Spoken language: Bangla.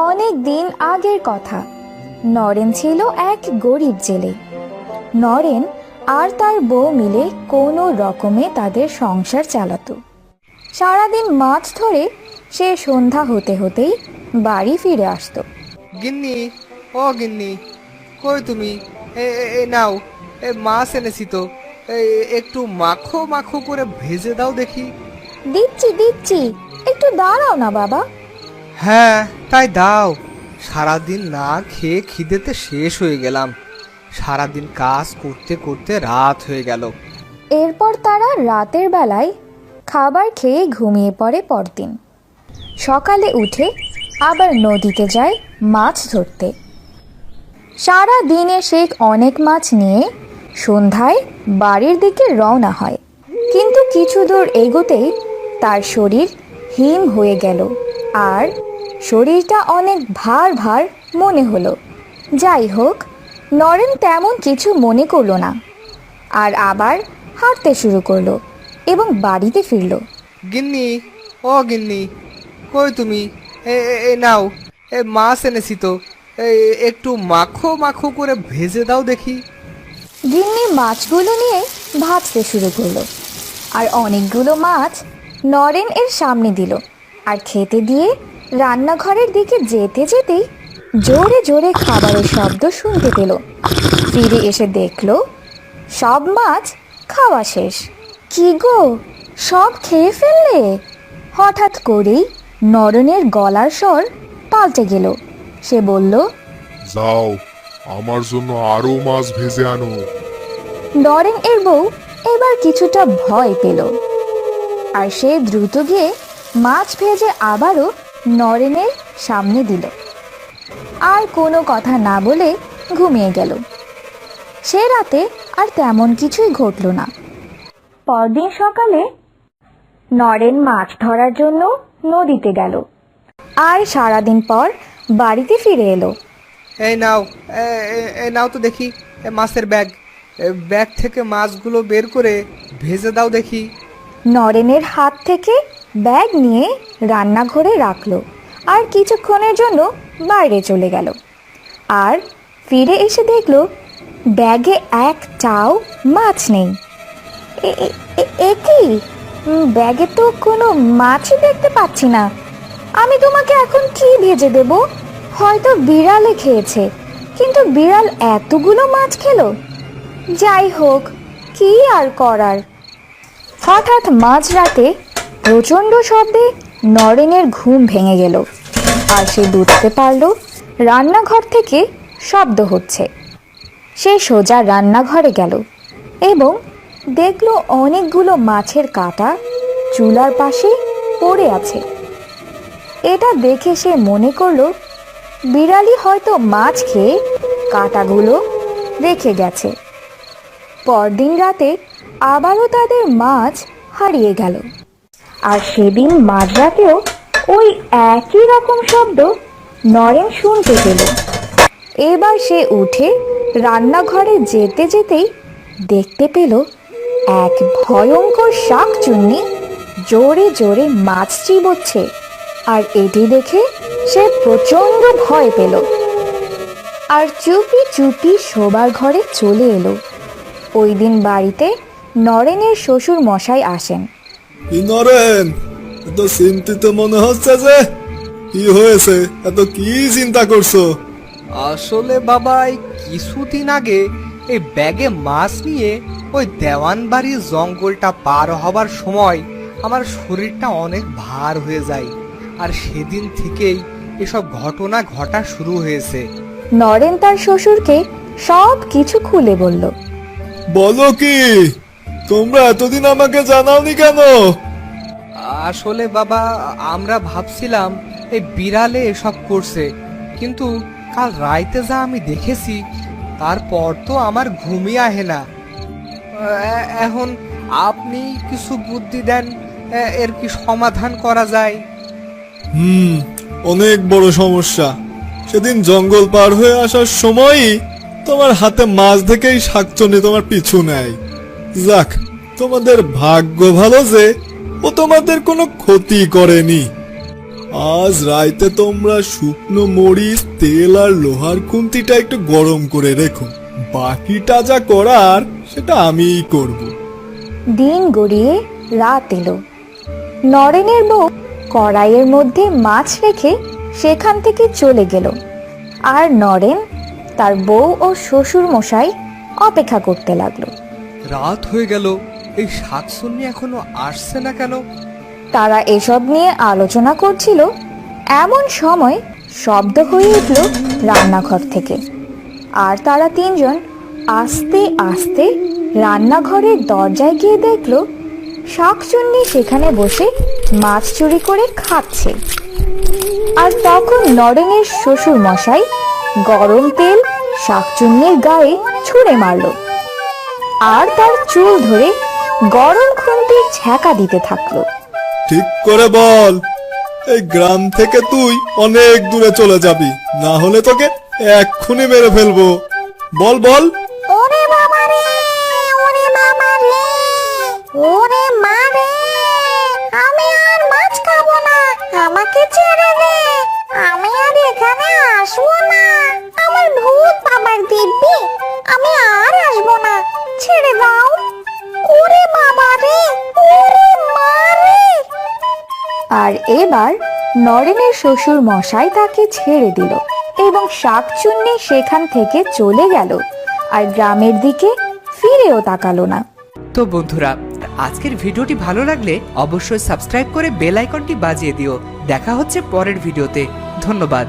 অনেক দিন আগের কথা। নরেন ছিল এক গরিব জেলে। নরেন আর তার বউ মিলে কোনো রকমে তাদের সংসার চালাতো। সারাদিন মাছ ধরে সে সন্ধ্যা হতে হতেই বাড়ি ফিরে আসতো। গিন্নি, ও গিন্নি, কই তুমি? নাও, মাছ এনেছি তো। একটু মাখো মাখো করে ভেজে দাও দেখি। দিচ্ছি দিচ্ছি, একটু দাঁড়াও না বাবা। হ্যাঁ, তাই দাও। সারাদিন না খেয়ে খিদেতে শেষ হয়ে গেলাম। সারাদিন কাজ করতে করতে রাত হয়ে গেল। এরপর তারা রাতের বেলায় খাবার খেয়ে ঘুমিয়ে পড়ে। পরদিন সকালে উঠে আবার নদীতে যায় মাছ ধরতে। সারা দিনে সে অনেক মাছ নিয়ে সন্ধ্যায় বাড়ির দিকে রওনা হয়। কিন্তু কিছু দূর এগোতেই তার শরীর হিম হয়ে গেল আর শরীরটা অনেক ভার ভার মনে হলো। যাই হোক, নরেন তেমন কিছু মনে করলো না আর আবার হাঁটতে শুরু করলো এবং বাড়িতে ফিরল। গিন্নি, ও গিন্নি, কই তুমি? নাও, মাছ এনেছি তো। একটু মাখো মাখো করে ভেজে দাও দেখি। গিন্নি মাছগুলো নিয়ে ভাজতে শুরু করলো আর অনেকগুলো মাছ নরেন এর সামনে দিল আর খেতে দিয়ে রান্নাঘরের দিকে যেতে যেতেই জোরে জোরে খাবারের শব্দ শুনতে পেল। ফিরে এসে দেখলো সব মাছ খাওয়া শেষ। কি গো, সব খেয়ে ফেললে? হঠাৎ করেই নরেনের গলার স্বর পাল্টে গেল। সে বলল, যাও, আমার জন্য আরো মাছ ভেজে আনো। নরেন এর বউ এবার কিছুটা ভয় পেল আর সে দ্রুত গিয়ে মাছ ভেজে আবারও নরেনের সামনে দিল আর কোনো কথা না বলে ঘুমিয়ে গেল। সে রাতে আর তেমন কিছুই ঘটল না। পরদিন সকালে নরেন মাছ ধরার জন্য নদীতে গেল আর সারাদিন পর বাড়িতে ফিরে এলো। এই নাও, নাও তো দেখি মাছের ব্যাগ। ব্যাগ থেকে মাছগুলো বের করে ভেজে দাও দেখি। নরেনের হাত থেকে ব্যাগ নিয়ে রান্নাঘরে রাখলো আর কিছুক্ষণের জন্য বাইরে চলে গেল। আর ফিরে এসে দেখলো ব্যাগে একটাও মাছ নেই। এ কি? ব্যাগে তো কোনো মাছই দেখতে পাচ্ছি না। আমি তোমাকে এখন কি ভেজে দেব? হয়তো বিড়ালে খেয়েছে, কিন্তু বিড়াল এতগুলো মাছ খেলো। যাই হোক, কি আর করার। হঠাৎ মাঝরাতে প্রচণ্ড শব্দে নরেনের ঘুম ভেঙে গেল আর সে বুঝতে পারল রান্নাঘর থেকে শব্দ হচ্ছে। সে সোজা রান্নাঘরে গেল এবং দেখল অনেকগুলো মাছের কাঁটা চুলার পাশে পড়ে আছে। এটা দেখে সে মনে করলো বিড়ালি হয়তো মাছ খেয়ে কাঁটাগুলো রেখে গেছে। পরদিন রাতে আবারও তাদের মাছ হারিয়ে গেল আর সেদিন মাঝরাতেও ওই একই রকম শব্দ নরেন শুনতে পেল। এবার সে উঠে রান্নাঘরে যেতে যেতেই দেখতে পেল এক ভয়ঙ্কর শাকচুন্নি জোরে জোরে মাছ চিবোচ্ছে আর এটি দেখে সে প্রচণ্ড ভয় পেল আর চুপি চুপি শোবার ঘরে চলে এলো। ওই দিন বাড়িতে নরেনের শ্বশুর মশাই আসেন। কি নরেন, এত চিন্তিত মনে হচ্ছে যে? কি হয়েছে? এত কি চিন্তা করছো? আসলে বাবা, এই কিছুদিন আগে এই ব্যাগে মাছ নিয়ে ওই দেওয়ান বাড়ির জঙ্গলটা পার হবার সময় আমার শরীরটা অনেক ভার হয়ে যায় আর সেদিন থেকেই এসব ঘটনা ঘটা শুরু হয়েছে। নরেন তার শ্বশুরকে সব কিছু খুলে বলল। বলো কি, তোমরা এতদিন আমাকে জানাওনি কেন? আসলে বাবা, আমরা ভাবছিলাম এই বিড়ালে এসব করছে, কিন্তু কাল রাইতে যা আমি দেখেছি তারপর তো আমার ঘুমই আহে না। এখন আপনি কিছু বুদ্ধি দেন, এর কি সমাধান করা যায়? অনেক বড় সমস্যা। সেদিন জঙ্গল পার হয়ে আসার সময়ই তোমার হাতে মাছ দেখেই শাকচুন্নি তোমার পিছু নেয়। যাক, তোমাদের ভাগ্য ভালো যে ও তোমাদের কোনো ক্ষতি করেনি। আজ রাইতে তোমরা শুকনো মরিচ তেল আর লোহার খুন্তিটা একটু গরম করে রেখো, বাকিটা যা করার সেটা আমিই করব। দিন গড়িয়ে রাত এলো। নরেনের বউ কড়াইয়ের মধ্যে মাছ রেখে সেখান থেকে চলে গেল। আর নরেন তার বউ ও শ্বশুর মশাই অপেক্ষা করতে লাগলো। রাত হয়ে গেল, এই শাকসুন্নি এখনো আসছে না কেন? তারা এসব নিয়ে আলোচনা করছিল, এমন সময় শব্দ হয়ে উঠল রান্নাঘর থেকে। আর তারা তিনজন আস্তে আস্তে রান্নাঘরের দরজায় গিয়ে দেখলো শাকচুন্নি সেখানে বসে মাছ চুরি করে খাচ্ছে। আর তখন নরেনের শ্বশুর মশাই গরম তেল শাকচুন্নির গায়ে ছুঁড়ে মারলো আর তার চুল ধরে গরম খুন্তির ছ্যাঁকা দিতে থাকলো। ঠিক করে বল, এই গ্রাম থেকে তুই অনেক দূরে চলে যাবি, না হলে তোকে এক্ষুনি মেরে ফেলবো। বল বল। ওরে বাবা রে, ওরে বাবা রে, ওরে মা রে, আমি আর মাছ খাবো না, আমাকে ছেড়ে দে, আমি আর এখানে আসবো না, আমার ভূত বাবার দিব্যি, আমি আর আসবো না, ছেড়ে দাও। ওরে বাবা রে, ওরে মা রে। আর এবার নরেনের শ্বশুর মশাই তাকে ছেড়ে দিল এবং শাকচুন্নি সেখান থেকে চলে গেল আর গ্রামের দিকে ফিরেও তাকালো না। তো বন্ধুরা, আজকের ভিডিওটি ভালো লাগলে অবশ্যই সাবস্ক্রাইব করে বেল আইকনটি বাজিয়ে দিও। দেখা হচ্ছে পরের ভিডিওতে। ধন্যবাদ।